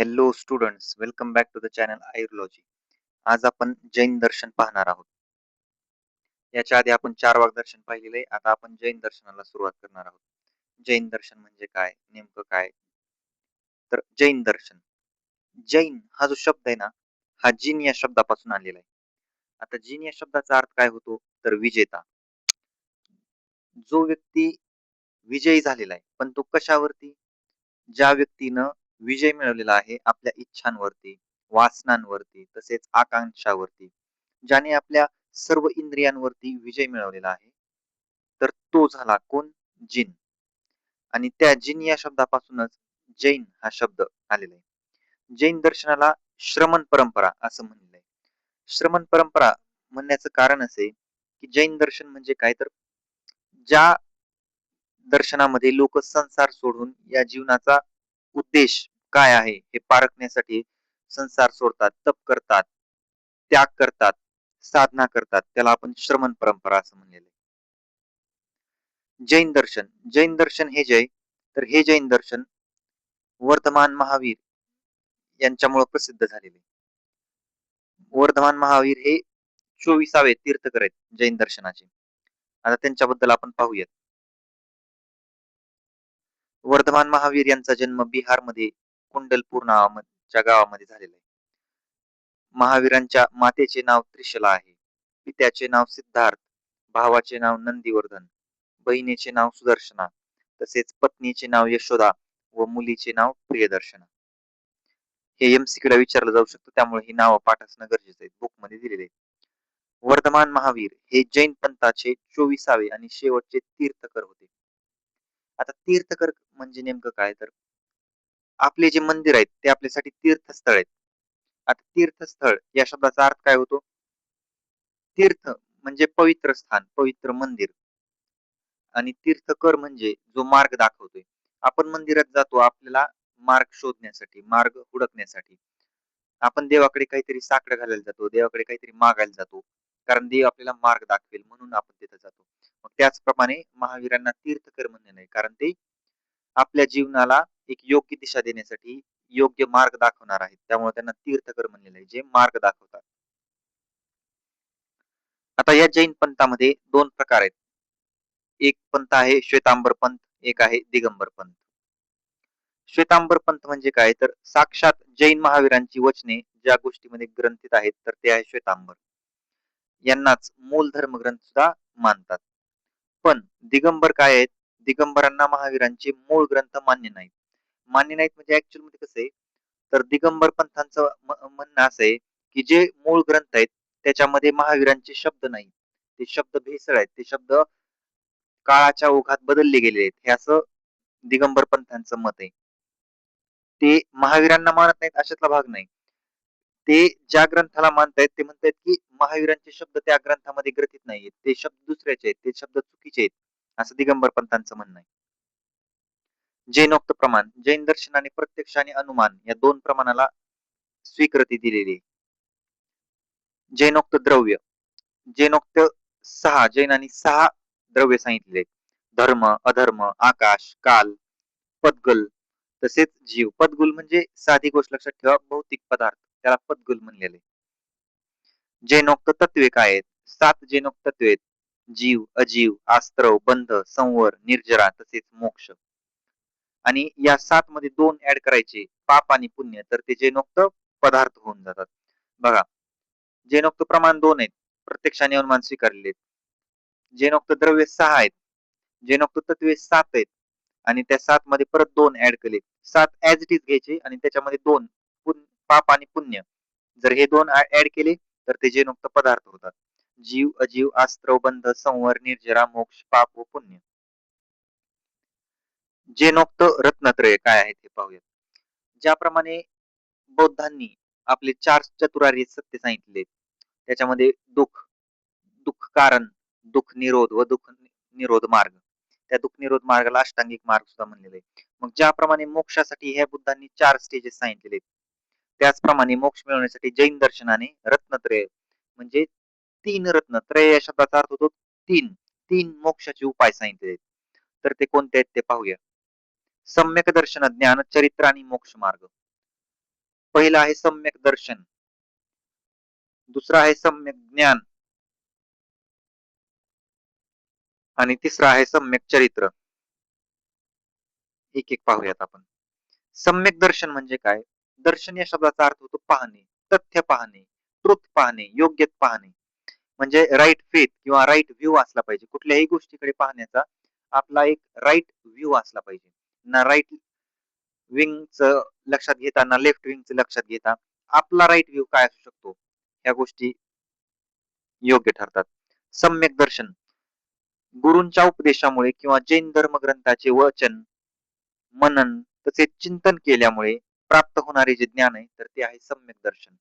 Hello students, welcome back to the channel आयुर्लॉजी. आज आपण जैन दर्शन पाहणार आहोत. याच्या आधी आपण चार दर्शन पाहिलेले आहे. आता आपण जैन दर्शनाला सुरुवात करणार आहोत. जैन दर्शन म्हणजे काय, नेमकं काय? तर जैन दर्शन, जैन हा जो शब्द आहे ना, हा जिन या शब्दापासून आलेला आहे. आता जिन या शब्दाचा अर्थ काय होतो, तर विजेता. जो व्यक्ती विजयी झालेला आहे, पण तो कशावरती? ज्या व्यक्तीनं विजय मिळवलेला आहे आपल्या इच्छांवरती, वासनांवरती, तसेच आकांक्षावरती, ज्याने आपल्या सर्व इंद्रियांवरती विजय मिळवलेला आहे, तर तो झाला कोण? जिन. आणि त्या जिन या शब्दापासूनच जैन हा शब्द आलेला आहे. जैन दर्शनाला श्रमण परंपरा असं म्हणलेलं आहे. श्रमण परंपरा म्हणण्याचं कारण असे की जैन दर्शन म्हणजे काय, तर ज्या दर्शनामध्ये लोक संसार सोडून या जीवनाचा उद्देश काय आहे हे पारखण्यासाठी संसार सोडतात, तप करतात, त्याग करतात, साधना करतात, त्याला आपण श्रमण परंपरा असं म्हणलेलं आहे. जैन दर्शन, जैन दर्शन हे तर हे जैन दर्शन वर्धमान महावीर यांच्यामुळे प्रसिद्ध झालेले. वर्धमान महावीर हे 24वे तीर्थकर आहेत जैन दर्शनाचे. आता त्यांच्याबद्दल आपण पाहूयात. वर्धमान महावीर यांचा जन्म बिहारमध्ये कुंडलपूर नावाच्या गावामध्ये झालेला आहे. महावीरांच्या मातेचे नाव त्रिशला आहे, पित्याचे नाव सिद्धार्थ, भावाचे नाव नंदीवर्धन, बहिणीचे नाव सुदर्शना, तसेच पत्नीचे नाव यशोदा व मुलीचे नाव प्रियदर्शना. हे एमसीक्यूला विचारलं जाऊ शकतं, त्यामुळे ही नावं पाठ असणं गरजेचं आहे. बुक मध्ये दिलेले. वर्धमान महावीर हे जैन पंथाचे 24वे आणि शेवटचे तीर्थकर होते. आता तीर्थकर म्हणजे नेमकं काय, तर आपले जे मंदिर आहेत ते आपल्यासाठी तीर्थस्थळ आहेत. आता तीर्थस्थळ या शब्दाचा अर्थ काय होतो? तीर्थ म्हणजे पवित्र स्थान, पवित्र मंदिर. आणि तीर्थकर म्हणजे जो मार्ग दाखवतोय. आपण मंदिरात जातो आपल्याला मार्ग शोधण्यासाठी, मार्ग हुडकण्यासाठी. आपण देवाकडे काहीतरी साकडं घालायला जातो, देवाकडे काहीतरी मागायला जातो, कारण देव आपल्याला मार्ग दाखवेल म्हणून आपण तिथे जातो. मग त्याचप्रमाणे महावीरांना तीर्थकर म्हणणे नाही, कारण ते आपल्या जीवनाला एक योग्य दिशा देण्यासाठी योग्य मार्ग दाखवणार आहेत, त्यामुळे त्यांना तीर्थकर म्हणलेलं आहे, जे मार्ग दाखवतात. आता या जैन पंथामध्ये दोन प्रकार आहेत. एक पंथ आहे श्वेतांबर पंथ, एक आहे दिगंबर पंथ. श्वेतांबर पंथ म्हणजे काय, तर साक्षात जैन महावीरांची वचने ज्या गोष्टीमध्ये ग्रंथित आहेत तर ते आहे श्वेतांबर. यांनाच मूल धर्मग्रंथ सुद्धा मानतात. पण दिगंबर काय आहेत? दिगंबरांना महावीरांचे मूळ ग्रंथ मान्य नाहीत. मान्य नाहीत म्हणजे ऍक्च्युअल मध्ये कसं आहे, तर दिगंबर पंथांचं म्हणणं असं आहे की जे मूळ ग्रंथ आहेत त्याच्यामध्ये महावीरांचे शब्द नाही, ते शब्द भेसळ आहेत, ते शब्द काळाच्या ओघात बदलले गेले आहेत, हे असं दिगंबर पंथांचं मत आहे. ते महावीरांना मानत नाहीत अशातला भाग नाही. ते ज्या ग्रंथाला मानतायत ते म्हणतायत की महावीरांचे शब्द त्या ग्रंथामध्ये ग्रथित नाहीयेत, ते शब्द दुसऱ्याचे आहेत, ते शब्द चुकीचे आहेत, असं दिगंबर पंथांचं म्हणणं आहे. जैनोक्त प्रमाण, जैन दर्शनाने प्रत्यक्ष आणि अनुमान या दोन प्रमाणाला स्वीकृती दिलेली आहे. जैनोक्त द्रव्य, जैनोक्त जैनांनी सहा द्रव्य सांगितले: धर्म, अधर्म, आकाश, काल, पदगल, तसेच जीव. पदगुल म्हणजे साधी गोष्ट लक्षात ठेवा, भौतिक पदार्थ, त्याला पदगुल म्हणलेले. जैनोक्त तत्वे काय आहेत? 7 जैनोक्त तत्वे आहेत: जीव, अजीव, आस्त्रव, बंध, संवर, निर्जरा, तसेच मोक्ष. आणि या 7 मध्ये 2 ऍड करायचे, पाप आणि पुण्य, तर ते जैनोक्त पदार्थ होऊन जातात. बघा, जैनोक्त प्रमाण 2 आहेत, प्रत्यक्ष आणि अनुमान स्वीकारलेले आहेत. जैनोक्त द्रव्य 6 आहेत, जैनोक्त तत्वे 7 आहेत, आणि त्या 7 मध्ये परत 2 ऍड केले. 7 ऍज इट इज घ्यायचे आणि त्याच्यामध्ये 2 पाप आणि पुण्य, जर हे 2 ऍड केले तर ते जैनोक्त पदार्थ होतात: जीव, अजीव, आस्त्रव, बंध, संवर, निर्जरा, मोक्ष, पाप व पुण्य. जैनोक्त रत्नत्रय काय आहे ते पाहूयात. ज्याप्रमाणे बौद्धांनी आपले 4 चतुरार्य सत्य सांगितले, त्याच्यामध्ये दुःख, दुःख कारण, दुःख निरोध व दुःख निरोध मार्ग, त्या दुःख निरोध मार्गाला अष्टांगिक मार्ग सुद्धा म्हणलेले आहे. मग ज्याप्रमाणे मोक्षासाठी ह्या बुद्धांनी 4 स्टेजेस सांगितलेले, त्याचप्रमाणे मोक्ष मिळवण्यासाठी जैन दर्शनाने रत्नत्रय म्हणजे 3 रत्न, त्रय या शब्दाचा अर्थ होतो 3, 3 मोक्षाचे उपाय सांगितले. तर ते कोणते आहेत ते पाहूया. सम्यक दर्शन, ज्ञान, चरित्र आणि मोक्ष मार्ग. पहिलं आहे सम्यक दर्शन, दुसरं आहे सम्यक ज्ञान आणि तिसरं आहे सम्यक चरित्र. एक एक पाहूयात आपण. सम्यक दर्शन म्हणजे काय? दर्शन या शब्दाचा अर्थ होतो पाहणे, तथ्य पाहणे, ट्रुथ पाहणे, योग्यत पाहणे. म्हणजे राईट फेथ किंवा राईट व्ह्यू असला पाहिजे. कुठल्याही गोष्टीकडे पाहण्याचा आपला एक राईट व्ह्यू असला पाहिजे. ना राईट विंगच लक्षात घेता ना लेफ्ट विंगच लक्षात घेता आपला राईट व्ह्यू काय असू शकतो, ह्या गोष्टी योग्य ठरतात. सम्यक दर्शन गुरूंच्या उपदेशामुळे किंवा जैन धर्मग्रंथाचे वाचन, मनन तसेच चिंतन केल्यामुळे प्राप्त होणारे जे ज्ञान आहे तर ते आहे सम्यक दर्शन.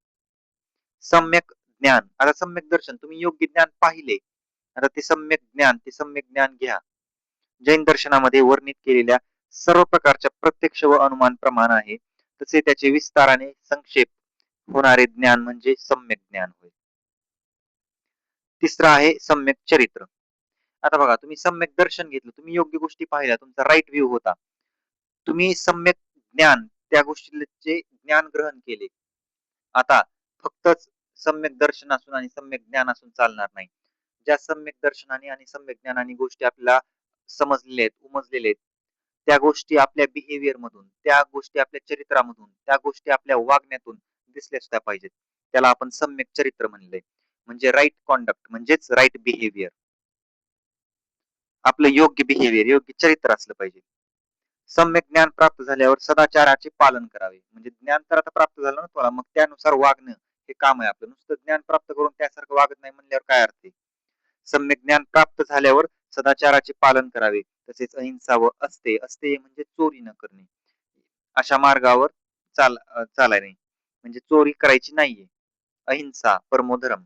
सम्यक ज्ञान, आता सम्यक दर्शन तुम्ही योग्य ज्ञान पाहिले, आता ते सम्यक ज्ञान घ्या. जैन दर्शनामध्ये वर्णित केलेल्या सर्व प्रकारच्या प्रत्यक्ष व अनुमान प्रमाण आहे, तसे त्याचे विस्ताराने संक्षेप होणारे ज्ञान म्हणजे सम्यक ज्ञान होय. तिसरं आहे सम्यक चरित्र. आता बघा, तुम्ही सम्यक दर्शन घेतलं, तुम्ही योग्य गोष्टी पाहिल्या, तुमचा राईट व्ह्यू होता, तुम्ही सम्यक ज्ञान त्या गोष्टीचे ज्ञान ग्रहण केले. आता फक्तच सम्यक दर्शन असून आणि सम्यक ज्ञान असून चालणार नाही. ज्या सम्यक दर्शनाने आणि सम्यक ज्ञानाने गोष्टी आपल्याला समजलेल्या आहेत, उमजलेल्या आहेत, त्या गोष्टी आपल्या बिहेवियर मधून, त्या गोष्टी आपल्या चरित्रामधून, त्या गोष्टी आपल्या वागण्यातून दिसल्या सुद्धा पाहिजेत. त्याला आपण सम्यक चरित्र म्हणले. म्हणजे राईट कॉन्डक्ट म्हणजेच राईट बिहेवियर. आपलं योग्य बिहेवियर, योग्य चरित्र असलं पाहिजे. सम्यक ज्ञान प्राप्त झाल्यावर सदाचाराचे पालन करावे. म्हणजे ज्ञान तर आता प्राप्त झालं ना तुला, मग त्यानुसार वागणं हे काम आहे आपलं. नुसतं ज्ञान प्राप्त करून त्यासारखं वागत नाही म्हणल्यावर काय अर्थ आहे. सम्यक ज्ञान प्राप्त झाल्यावर सदाचाराचे पालन करावे, तसेच अहिंसा व असते, असते म्हणजे चोरी न करणे, अशा मार्गावर चालाय नाही, म्हणजे चोरी करायची नाहीये. अहिंसा परमो धर्म.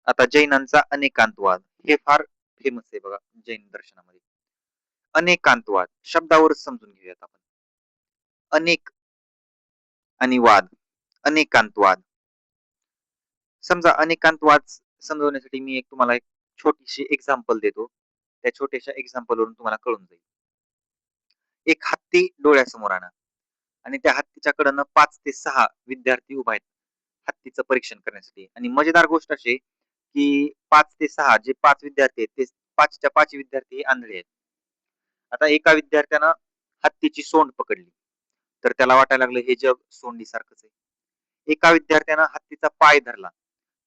आता जैनांचा अनेकांतवाद हे फार फेमस आहे बघा जैन दर्शनामध्ये. अनेकांतवाद शब्दावरच समजून घेऊयात आपण. अनेक आणि वाद, अनेकांतवाद. समजा अनेकांतवाद समजवण्यासाठी मी तुम्हाला एक छोटीशी एक्झाम्पल देतो. त्या छोट्याशा एक्झाम्पल वरून तुम्हाला कळून जाईल. एक हत्ती डोळ्यासमोर आणा आणि त्या हत्तीच्या कडनं 5 ते 6 विद्यार्थी उभा आहेत हत्तीचं परीक्षण करण्यासाठी. आणि मजेदार गोष्ट अशी की 5 ते 6 जे 5 विद्यार्थी आहेत ते 5च्या 5 विद्यार्थी आंधळे आहेत. आता एका विद्यार्थ्यानं हत्तीची सोंड पकडली, तर त्याला वाटायला लागलं हे जग सोंडीसारखंच आहे. एका विद्यार्थ्यानं हत्तीचा पाय धरला,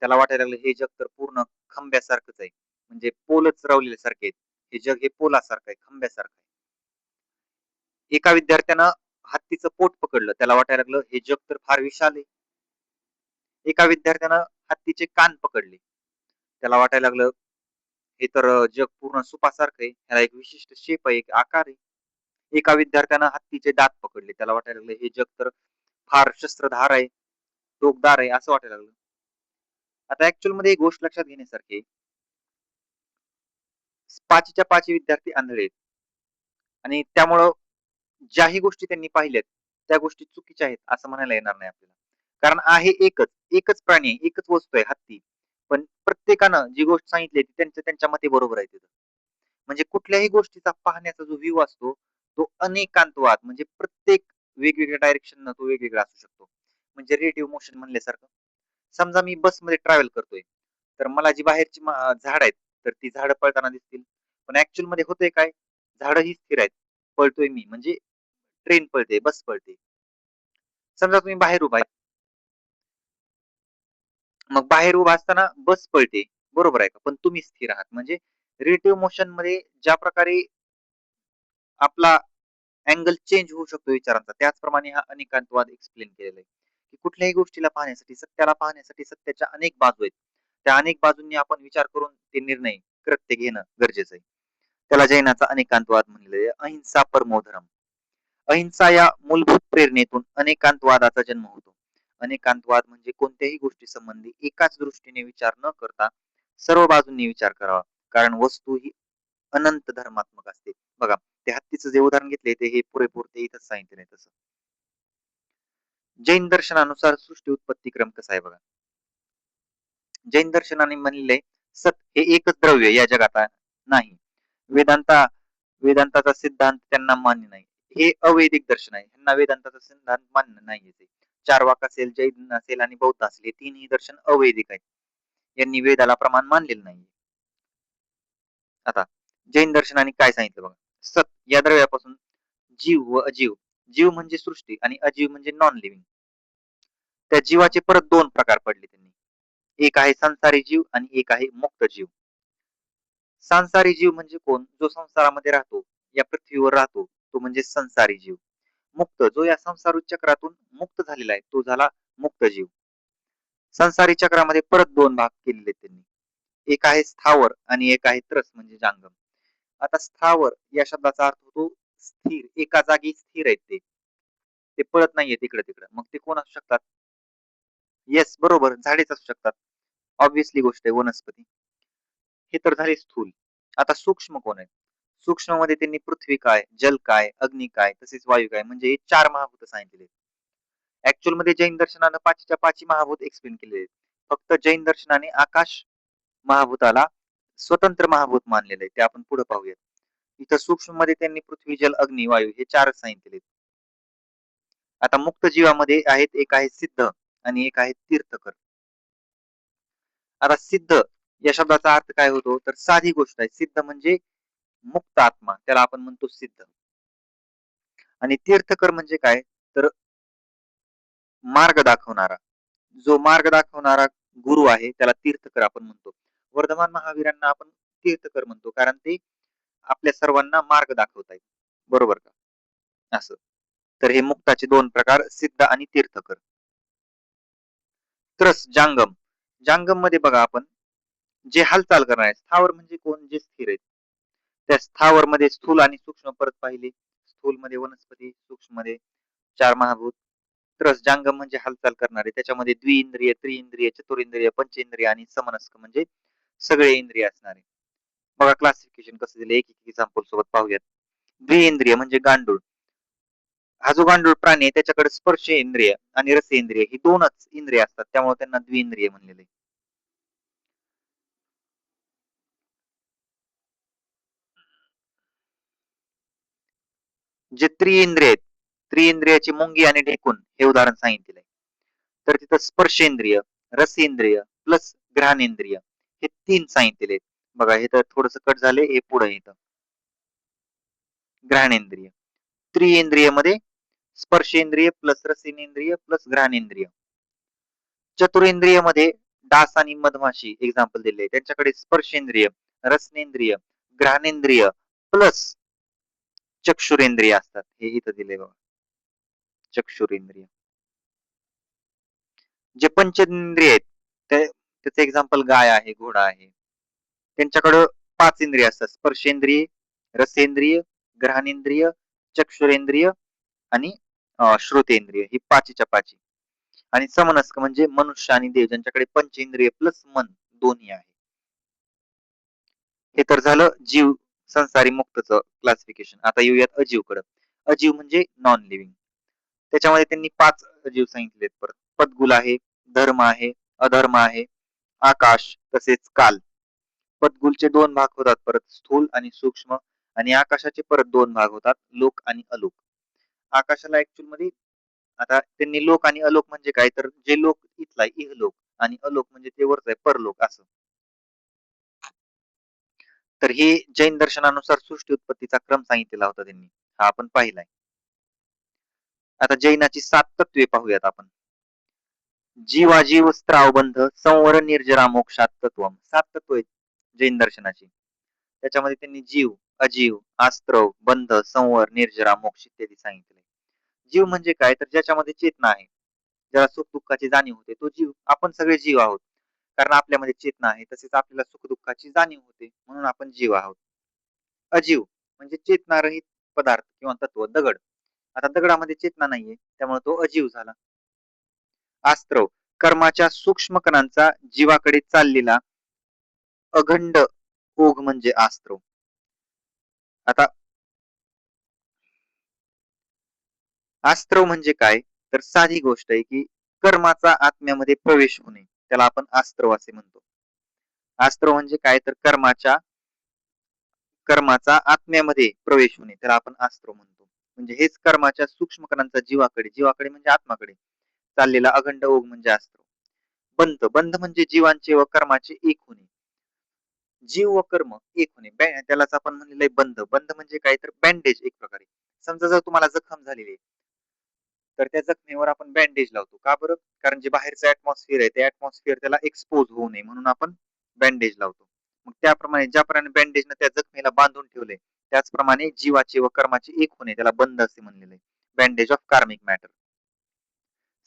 त्याला वाटायला लागलं हे जग तर पूर्ण खंब्यासारखंच आहे, म्हणजे पोलच रवलेल्यासारखे आहेत, हे जग हे पोलासारखं आहे, खंब्यासारखं आहे. एका विद्यार्थ्यानं हत्तीचं पोट पकडलं, त्याला वाटायला लागलं हे जग तर फार विशाल आहे. एका विद्यार्थ्यानं हत्तीचे कान पकडले, त्याला वाटायला लागलं हे तर जग पूर्ण सुपासारखं आहे, ह्याला एक विशिष्ट शेप आहे, एक आकार आहे. एका विद्यार्थ्यानं हत्तीचे दात पकडले, त्याला वाटायला लागलं हे जग तर फार शस्त्रधार आहे, टोकदार आहे, असं वाटायला लागलं. आता ऍक्च्युअल मध्ये एक गोष्ट लक्षात घेण्यासारखी, 5च्या 5 विद्यार्थी आंधळे आहेत आणि त्यामुळं ज्याही गोष्टी त्यांनी पाहिल्यात त्या गोष्टी चुकीच्या आहेत असं म्हणायला येणार नाही आपल्याला. कारण आहे एकच, एकच प्राणी आहे, एकच वस्तू आहे हत्ती. पण प्रत्येकानं जी गोष्ट सांगितली ती त्यांच्या त्यांच्या मते बरोबर आहे तिथं. म्हणजे कुठल्याही गोष्टीचा पाहण्याचा जो व्ह्यू असतो तो अनेकांतवाद, म्हणजे प्रत्येक वेगवेगळ्या डायरेक्शन तो वेगवेगळा असू शकतो. म्हणजे रिलेटिव्ह मोशन म्हणल्यासारखं. समजा मी बसमध्ये ट्रॅव्हल करतोय, तर मला जी बाहेरची झाड आहेत तर ती झाडं पळताना दिसतील, पण ऍक्च्युअल मध्ये होतंय काय, झाडं ही स्थिर आहेत, पळतोय मी म्हणजे ट्रेन पळते, बस पळते. समजा तुम्ही बाहेर उभा आहे, मग बाहेर उभा असताना बस पळते, बरोबर आहे का, पण तुम्ही स्थिर आहात. म्हणजे रिलेटिव्ह मोशन मध्ये ज्या प्रकारे आपला अँगल चेंज होऊ शकतो विचारांचा, त्याचप्रमाणे हा अनेकांतवाद एक्सप्लेन केलेला आहे की कुठल्याही गोष्टीला पाहण्यासाठी, सत्याला पाहण्यासाठी सत्याच्या अनेक बाजू आहेत, त्या अनेक बाजूंनी आपण विचार करून ते निर्णय कृत्य घेणं गरजेचं आहे. त्याला जैनाचा अनेकांतवाद म्हणलेले. अहिंसा परमो धर्म. अहिंसा या मूलभूत प्रेरणेतून अनेकांतवादाचा जन्म होतो. अनेकांतवाद म्हणजे कोणत्याही गोष्टी संबंधी एकाच दृष्टीने विचार न करता सर्व बाजूंनी विचार करावा, कारण वस्तू ही अनंत धर्मात्मक असते. बघा, ते हत्तीचं जे उदाहरण घेतले ते हे पुरेपूर ते इथंच सांगितले तसं. जैन दर्शनानुसार सृष्टी उत्पत्ती क्रम कसा आहे बघा. जैन दर्शनाने म्हणले सत हे एकच द्रव्य या जगात नाही. वेदांताचा सिद्धांत त्यांना मान्य नाही. हे अवैदिक दर्शन आहे. ह्यांना वेदांताचं सिद्धांत मान्य नाहीये ते. चार्वाक असेल, जैन असेल आणि बौद्ध असेल हे तिन्ही दर्शन अवैदिक आहेत. यांनी वेदाला प्रमाण मानलेलं नाही. आता जैन दर्शनाने काय सांगितलं बघा. सत या द्रव्यापासून जीव व अजीव, जीव म्हणजे सृष्टी आणि अजीव म्हणजे नॉन लिव्हिंग. त्या जीवाचे परत दोन प्रकार पडले त्यांनी. एक आहे संसारी जीव आणि एक आहे मुक्त जीव. संसारी जीव म्हणजे कोण? जो संसारामध्ये राहतो, या पृथ्वीवर राहतो, तो म्हणजे संसारी जीव. मुक्त जो या संसार चक्रातून मुक्त झालेला आहे, तो झाला मुक्त जीव. संसारी चक्रामध्ये परत दोन भाग केलेले त्यांनी. एक आहे स्थावर आणि एक आहे त्रस म्हणजे जांगम. आता स्थावर या शब्दाचा अर्थ होतो स्थिर, एका जागी स्थिर आहेत ते. ते पळत नाहीयेत इकडे तिकडे. मग ते कोण असू शकतात? येस, बरोबर, झाडेच असू शकतात. ऑब्विसली गोष्ट आहे, वनस्पती. हे तर झाले स्थूल. आता सूक्ष्म कोण आहेत? सूक्ष्म मध्ये त्यांनी पृथ्वी काय, जल काय, अग्नी काय, तसेच वायू काय, म्हणजे हे 4 महाभूत सांगितलेले. ऍक्च्युअल मध्ये जैन दर्शनानं पाचीच्या पाची महाभूत एक्सप्लेन केलेले आहेत. फक्त जैन दर्शनाने आकाश महाभूताला स्वतंत्र महाभूत मानलेलं आहे. ते आपण पुढे पाहूयात. इथं सूक्ष्म मध्ये त्यांनी पृथ्वी, जल, अग्नी, वायू हे 4च सांगितलेले. आता मुक्त जीवामध्ये आहेत, एक आहे सिद्ध आणि एक आहे तीर्थकर. आता सिद्ध या शब्दाचा अर्थ काय होतो? तर साधी गोष्ट आहे. सिद्ध म्हणजे मुक्त आत्मा, त्याला आपण म्हणतो सिद्ध. आणि तीर्थकर म्हणजे काय? तर मार्ग दाखवणारा. जो मार्ग दाखवणारा गुरु आहे त्याला तीर्थकर आपण म्हणतो. वर्धमान महावीरांना आपण तीर्थकर म्हणतो, कारण ते आपल्या सर्वांना मार्ग दाखवत आहेत. बरोबर का? असं. तर हे मुक्ताचे दोन प्रकार, सिद्ध आणि तीर्थकर. त्रस जांगम. जांगम मध्ये बघा आपण जे हालचाल करणार आहे. स्थावर म्हणजे कोण? जे स्थिर आहेत. त्या स्थावर मध्ये स्थूल आणि सूक्ष्म परत पाहिले. स्थूल मध्ये वनस्पती, सूक्ष्म मध्ये 4 महाभूत. त्रस जांगम म्हणजे हालचाल करणारे. त्याच्यामध्ये द्विइंद्रिय, त्रिइंद्रिय, चतुरिंद्रिय, पंचेंद्रिय आणि समनस्क म्हणजे सगळे इंद्रिय असणारे. बघा क्लासिफिकेशन कसं दिलं, एक एक एक्झाम्पल सोबत पाहूयात. द्विइंद्रिय म्हणजे गांडूळ. हा जो गांडूळ प्राणी आहे त्याच्याकडे स्पर्श इंद्रिय आणि रसेंद्रिय ही दोनच इंद्रिय असतात, त्यामुळे त्यांना द्विइंद्रिय म्हणलेले. जे त्रिइंद्रिय आहेत, त्रिइंद्रियाची मुंगी आणि ढेकून हे उदाहरण सांगितलेलं आहे. तर तिथं स्पर्शेंद्रिय, रसेंद्रिय प्लस घ्राणेंद्रिय हे 3 सांगितलेले आहेत. बघा हे तर थोडस कट झाले, हे पुढे येतं. घ्राणेंद्रिय. त्रिइंद्रिय मध्ये स्पर्शेंद्रिय प्लस रसेनेंद्रिय प्लस घ्राणेंद्रिय. चतुरेंद्रिय मध्ये डास आणि मधमाशी एक्झाम्पल दिले. त्यांच्याकडे स्पर्शेंद्रिय, रसनेंद्रिय, घ्राणेंद्रिय प्लस चक्षुरेंद्रिय असतात. हे इथं दिले बघा, चक्षुरेंद्रिय. जे पंचेंद्रिय आहेत त्याचे एक्झाम्पल गाय आहे, घोडा आहे. त्यांच्याकडं 5 इंद्रिय असतात. स्पर्शेंद्रिय, रसेंद्रिय, घ्राणेंद्रिय, चक्षुरेंद्रिय आणि श्रोतेंद्रिय ही 5च्या 5. आणि समनस्क म्हणजे मनुष्य आणि देव, ज्यांच्याकडे पंचेंद्रिय प्लस मन दोन्ही आहे. हे तर झालं जीव संसारी मुक्तचं क्लासिफिकेशन. आता येऊयात अजीवकडे. अजीव म्हणजे नॉन लिव्हिंग. त्याच्यामध्ये त्यांनी 5 अजीव सांगितलेत. परत पदगुल आहे, धर्म आहे, अधर्म आहे, आकाश तसेच काल. पदगुलचे 2 भाग होतात परत, स्थूल आणि सूक्ष्म. आणि आकाशाचे परत 2 भाग होतात, लोक आणि अलोक. आकाशाला ऍक्च्युअल मध्ये आता त्यांनी लोक आणि अलोक म्हणजे काय, तर जे लोक इथला इहलोक आणि अलोक म्हणजे ते वरच आहे परलोक असं. तर हे जैन दर्शनानुसार सृष्टी उत्पत्तीचा क्रम सांगितलेला होता त्यांनी, हा आपण पाहिलाय. आता जैनाची 7 तत्वे पाहूयात आपण. जीवाजीव स्त्रावबंध संवर निर्जरा मोक्षात तत्वम. 7 तत्व आहेत जैन दर्शनाची. त्याच्यामध्ये त्यांनी जीव, अजीव, आस्त्रव, बंध, संवर, निर्जरा, मोक्ष इत्यादी सांगितले. जीव म्हणजे काय, तर ज्याच्यामध्ये चेतना आहे, ज्याला सुख दुःखाची जाणीव होते, तो जीव. आपण सगळे जीव आहोत, कारण आपल्यामध्ये चेतना आहे. तसेच आपल्याला सुख दुःखाची जाणीव होते, म्हणून आपण जीव आहोत. अजीव म्हणजे चेतनारहित पदार्थ किंवा तत्व, दगड. आता दगडामध्ये चेतना नाहीये, त्यामुळे तो अजीव झाला. आस्त्रव कर्माच्या सूक्ष्म कणांचा जीवाकडे चाललेला अखंड ओघ म्हणजे आस्त्रव. आता आस्त्रव म्हणजे काय, तर साधी गोष्ट आहे की कर्माचा आत्म्यामध्ये प्रवेश होणे, त्याला आपण आस्त्रव असे म्हणतो. आस्त्रव म्हणजे काय, तर कर्माचा आत्म्यामध्ये प्रवेश होणे, त्याला आपण आस्त्रव म्हणतो. म्हणजे हेच कर्माच्या सूक्ष्म कणांचा जीवाकडे म्हणजे आत्माकडे चाललेला अखंड ओघ म्हणजे अस्त्र. बंध बंध म्हणजे जीवांचे व कर्माचे एक होणे. जीव व कर्म एक होणे, त्यालाच आपण म्हणलेलं आहे बंध. बंध म्हणजे काय तर बँडेज एक प्रकारे. समजा जर तुम्हाला जखम झालेली आहे, तर त्या जखमेवर आपण बँडेज लावतो. का बरं? कारण जे बाहेरचं ऍटमॉस्फिअर आहे, ते ऍटमॉस्फिअर त्याला एक्सपोज होऊ नये म्हणून आपण बँडेज लावतो. मग त्याप्रमाणे ज्याप्रमाणे बँडेजनं त्या जखमेला बांधून ठेवले, त्याचप्रमाणे जीवाचे व कर्माचे एक होणे त्याला बंध असे म्हणलेले आहे. Bandage of karmic matter.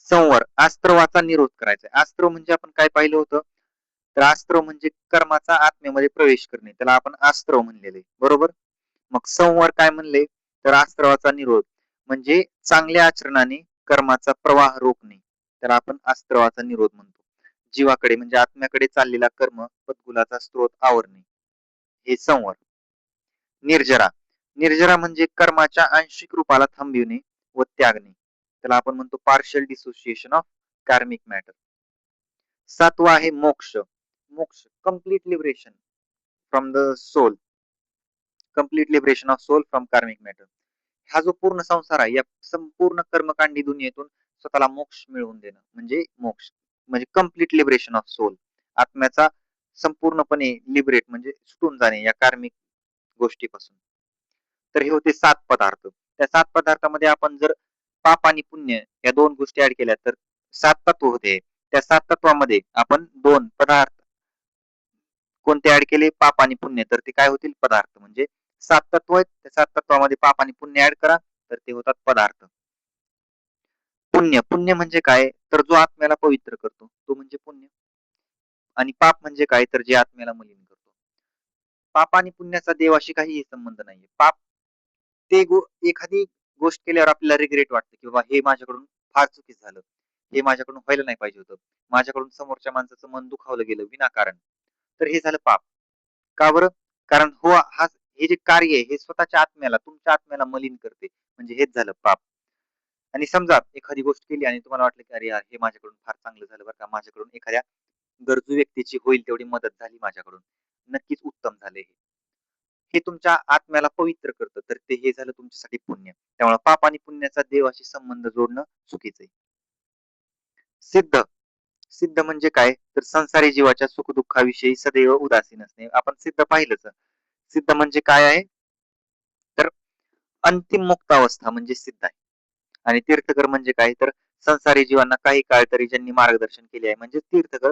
संवर, अस्त्रवाचा निरोध करायचा. अस्त्र म्हणजे आपण काय पाहिलं होतं? तर अस्त्र म्हणजे कर्माचा आत्म्यामध्ये प्रवेश करणे, त्याला आपण अस्त्र म्हणलेले, बरोबर? मग संवर काय म्हणले? तर अस्त्रवाचा निरोध म्हणजे चांगल्या आचरणाने कर्माचा प्रवाह रोखणे, त्याला आपण अस्त्रवाचा निरोध म्हणतो. जीवाकडे म्हणजे आत्म्याकडे चाललेला कर्म पद्गुलाचा स्त्रोत आवरणे, हे संवर. निर्जरा, निर्जरा म्हणजे कर्माच्या आंशिक रूपाला थांबविणे व त्यागणे, त्याला आपण म्हणतो partial dissociation of karmic matter. सातवा आहे मोक्ष. मोक्ष, complete liberation from the soul, complete liberation of soul from karmic matter. हा जो पूर्ण संसार आहे, या संपूर्ण कर्मकांडी दुनियेतून स्वतःला मोक्ष मिळवून देणं म्हणजे मोक्ष, म्हणजे कम्प्लीट लिबरेशन ऑफ सोल. आत्म्याचा संपूर्णपणे लिबरेट म्हणजे सुटून जाणे या कार्मिक गोष्टीपासून. तर हे होते 7 पदार्थ. त्या 7 पदार्थामध्ये आपण जर पाप आणि पुण्य या 2 गोष्टी ऍड केल्या तर 7 तत्व होते. त्या 7 तत्वामध्ये आपण 2 पदार्थ कोणते ऍड केले? पाप आणि पुण्य. तर ते काय होतील? पदार्थ. म्हणजे 7 तत्व आहेत, त्या 7 तत्वामध्ये पाप आणि पुण्य ऍड करा तर ते होतात पदार्थ. पुण्य, पुण्य म्हणजे काय? तर जो आत्म्याला पवित्र करतो तो म्हणजे पुण्य. आणि पाप म्हणजे काय? तर जे आत्म्याला मलिन करतो. पाप आणि पुण्याचा देवाशी काहीही संबंध नाहीये. पाप ते एखादी गोष्ट केल्यावर आपल्याला रिग्रेट वाटतं की बाबा हे माझ्याकडून फार चुकीचं झालं, हे माझ्याकडून व्हायला नाही पाहिजे होतं, माझ्याकडून समोरच्या माणसाचं मन दुखावलं गेलं विनाकारण, तर हे झालं पाप. का बरं? कारण हे जे कार्य आहे हे स्वतःच्या आत्म्याला, तुमच्या आत्म्याला मलिन करते, म्हणजे हेच झालं पाप. आणि समजा एखादी गोष्ट केली आणि तुम्हाला वाटलं की अरे यार हे माझ्याकडून फार चांगलं झालं बरं का, माझ्याकडून एखाद्या गरजू व्यक्तीची होईल तेवढी मदत झाली माझ्याकडून, नक्कीच उत्तम झाले हे तुमच्या आत्म्याला पवित्र करतं, तर ते हे झालं तुमच्यासाठी पुण्य. त्यामुळे पाप आणि पुण्याचा देवाशी संबंध जोडणं चुकीचं आहे. सिद्ध, सिद्ध म्हणजे काय? तर संसारी जीवाच्या सुखदुःखाविषयी सदैव उदासीन असणे. आपण सिद्ध पाहिलंच. सिद्ध म्हणजे काय आहे? तर अंतिम मुक्तावस्था म्हणजे सिद्ध आहे. आणि तीर्थकर म्हणजे काय? तर संसारी जीवांना काही काळ तरी ज्यांनी मार्गदर्शन केले आहे म्हणजे तीर्थकर,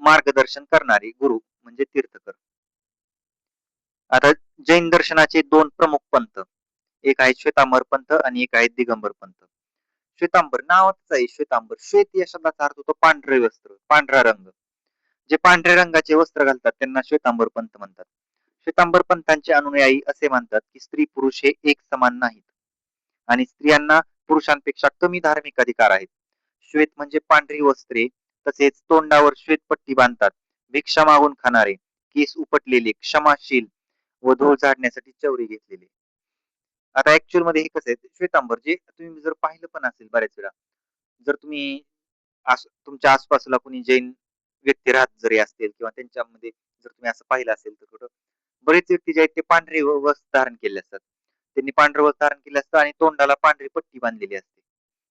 मार्गदर्शन करणारे गुरु म्हणजे तीर्थकर. आता जैन दर्शनाचे 2 प्रमुख पंथ, एक आहे श्वेतांबर पंथ आणि एक आहे दिगंबर पंथ. श्वेतांबर नावातच आहे श्वेतांबर. श्वेत या शब्दाचा अर्थ होतो पांढरे वस्त्र, पांढरा रंग. जे पांढऱ्या रंगाचे वस्त्र घालतात त्यांना श्वेतांबर पंथ म्हणतात. श्वेतांबर पंथांचे अनुयायी असे मानतात की स्त्री पुरुष हे एक समान नाहीत आणि स्त्रियांना पुरुषांपेक्षा कमी धार्मिक अधिकार आहेत. श्वेत म्हणजे पांढरी वस्त्रे, तसेच तोंडावर श्वेतपट्टी बांधतात, भिक्षा मागून खाणारे, केस उपटलेले, क्षमाशील व धूळ झाडण्यासाठी चवरी घेतलेले. आता ऍक्च्युअल मध्ये हे कसं आहे, श्वेतांबर जे तुम्ही जर पाहिलं पण असेल बऱ्याच वेळा, जर तुम्ही तुमच्या आसपासला कोणी जैन व्यक्ती राहत जरी असतील किंवा त्यांच्यामध्ये जर तुम्ही असं पाहिलं असेल तर कुठं बरेच व्यक्ती जे आहेत ते पांढरे वस्त्र धारण केले असतात. त्यांनी पांढरं वस्त्र धारण केलं असतं आणि तोंडाला पांढरी पट्टी बांधलेली असते.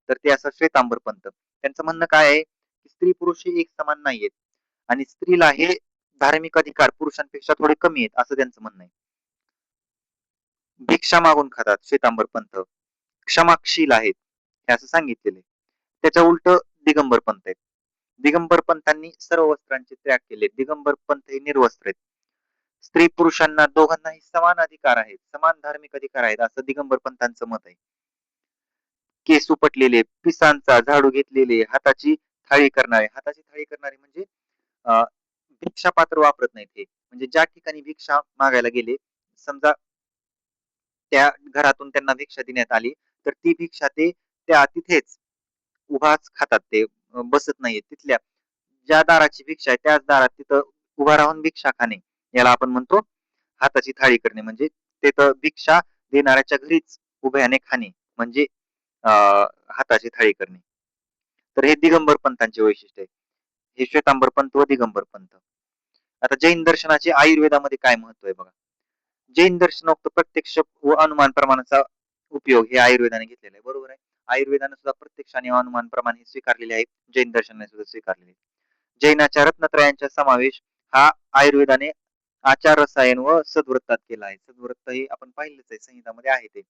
तर ते असं श्वेतांबर पंथ. त्यांचं म्हणणं काय आहे की स्त्री पुरुष हे एक समान नाहीयेत आणि स्त्रीला हे धार्मिक अधिकार पुरुषांपेक्षा थोडे कमी आहेत असं त्यांचं म्हणणं आहे. भिक्षा मागून खातात श्वेतांबर पंथ, क्षमाशील आहेत हे असं सांगितलेले. त्याच्या उलट दिगंबर पंथ आहेत. दिगंबर पंथांनी सर्व वस्त्रांचे त्याग केले. दिगंबर पंथ हे निर्वस्त्र आहेत. स्त्री पुरुषांना दोघांनाही समान अधिकार आहेत, समान धार्मिक अधिकार आहेत असं दिगंबर पंथांचं मत आहे. केस उपटलेले, पिसांचा झाडू घेतलेले, हाताची थाळी करणारे म्हणजे भिक्षा पात्र वापरत नाहीत हे. म्हणजे ज्या ठिकाणी भिक्षा मागायला गेले, समजा त्या घरातून त्यांना भिक्षा देण्यात आली, तर ती भिक्षा ते त्या तिथेच उभाच खातात ते, बसत नाहीये. तिथल्या ज्या दाराची भिक्षा आहे त्याच दारात तिथं उभा राहून भिक्षा खाणे, याला आपण म्हणतो हाताची थाळी करणे. म्हणजे तिथं भिक्षा देणाऱ्याच्या घरीच उभ्याने खाणे म्हणजे हाताची थाळी करणे. तर हे दिगंबर पंथांचे वैशिष्ट्य आहे. हे श्वेतांबर पंथ व दिगंबर पंथ. आता जैन दर्शनाचे आयुर्वेदामध्ये काय महत्व आहे बघा. जैन दर्शनोक्त प्रत्यक्ष व अनुमान प्रमाणाचा उपयोग हे आयुर्वेदाने घेतलेले आहे. बरोबर आहे. आयुर्वेदाने सुद्धा प्रत्यक्ष आणि अनुमान प्रमाण हे स्वीकारलेले आहेत. जैन दर्शनाने सुद्धा स्वीकारलेले. जैनाच्या रत्नत्रयांचा समावेश हा आयुर्वेदाने आचार रसायन व सद्वृत्तात केला आहे. सद्वृत्त हे आपण पाहिलेच आहे, संहितामध्ये आहे ते.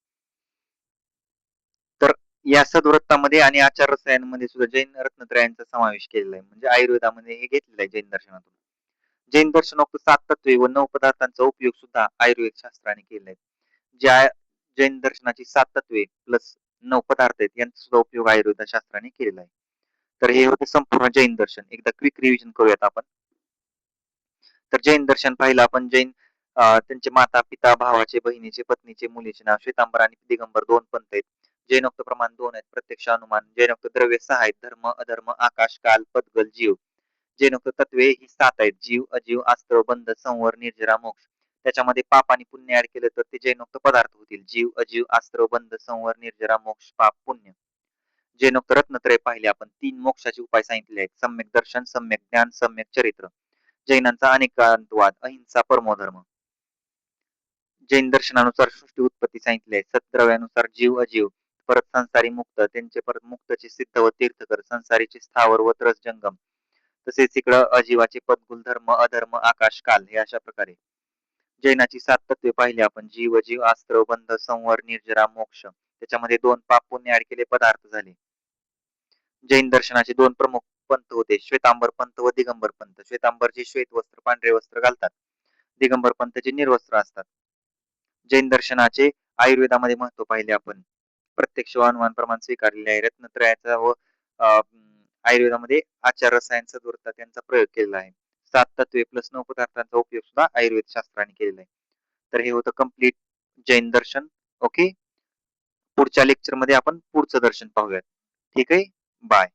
तर या सद्वृत्तामध्ये आणि आचार रसायनमध्ये सुद्धा जैन रत्नत्रयांचा समावेश केलेला आहे. म्हणजे आयुर्वेदामध्ये हे घेतलेलं आहे जैन दर्शनातून. जैन दर्शनोक्त 7 तत्वे व 9 पदार्थांचा उपयोग सुद्धा आयुर्वेद शास्त्राने केलेला आहे. ज्या जैन दर्शनाची 7 तत्वे प्लस 9 पदार्थ आहेत यांचा सुद्धा उपयोग आयुर्वेद शास्त्राने केलेला आहे. तर हे होते संपूर्ण जैन दर्शन. एकदा क्विक रिव्हिजन करूयात आपण. तर जैन दर्शन पाहिलं आपण. जैन त्यांचे माता, पिता, भावाचे, बहिणीचे, पत्नीचे, मुलीचे नाव श्वेतांबर आणि दिगंबर 2 पंथ आहेत. जैनोक्त प्रमाण 2 आहेत. प्रत्यक्ष अनुमान. जैनोक्त द्रव्य 6 आहेत. धर्म, अधर्म, आकाश, काल, पदगल, जीव. जैनोक्त तत्वे ही 7 आहेत. जीव, अजीव, आस्त्र, बंध, संवर, निर्जरा, मोक्ष. त्याच्यामध्ये पाप आणि पुण्य ऍड केलं तर ते जैनोक्त पदार्थ होतील. जीव, अजीव, आस्त्र, बंध, संवर, निर्जरा, मोक्ष, पाप, पुण्य. जैनोक्त रत्नत्रय पाहिले आपण. 3 मोक्षाचे उपाय सांगितले आहेत. सम्यक दर्शन, सम्यक ज्ञान, सम्यक चरित्र. जैनांचा अनेकांतवाद, अहिंसा, परमोधर्म. जैन दर्शनानुसार सृष्टी उत्पत्ती सांगितली आहे. सतद्रव्यानुसार जीव, अजीव, परत संसारी मुक्त, त्यांचे परत मुक्तचे सिद्ध व तीर्थकर, संसारीचे स्थावर व त्रस जंगम. तसेच इकडं अजीवाचे पदगुल, धर्म, अधर्म, आकाश, काल हे अशा प्रकारे. जैनाची 7 तत्वे पाहिली आपण. जीव, अजीव, आस्त्र, बंध, संवर, निर्जरा, मोक्ष. त्याच्यामध्ये 2 पाप पुण्य ऍड केले पदार्थ झाले. जैन दर्शनाचे 2 प्रमुख पंथ होते. श्वेतांबर पंथ व दिगंबर पंथ. श्वेतांबरचे श्वेत वस्त्र, पांढरे वस्त्र घालतात. दिगंबर पंथचे निर्वस्त्र असतात. जैन दर्शनाचे आयुर्वेदामध्ये महत्व पाहिले आपण. प्रत्यक्ष व अनुमान प्रमाण स्वीकारलेले आहे. रत्नत्रयाचा व आयुर्वेदामध्ये आचार रसायन सद्वृत्तात यांचा प्रयोग केलेला आहे. 7 तत्वे प्लस 9 पदार्थांचा उपयोग सुद्धा आयुर्वेद शास्त्राने केलेला आहे. तर हे होतं कम्प्लीट जैन दर्शन. ओके. पुढच्या लेक्चरमध्ये आपण पुढचं दर्शन पाहूयात. ठीक आहे. बाय.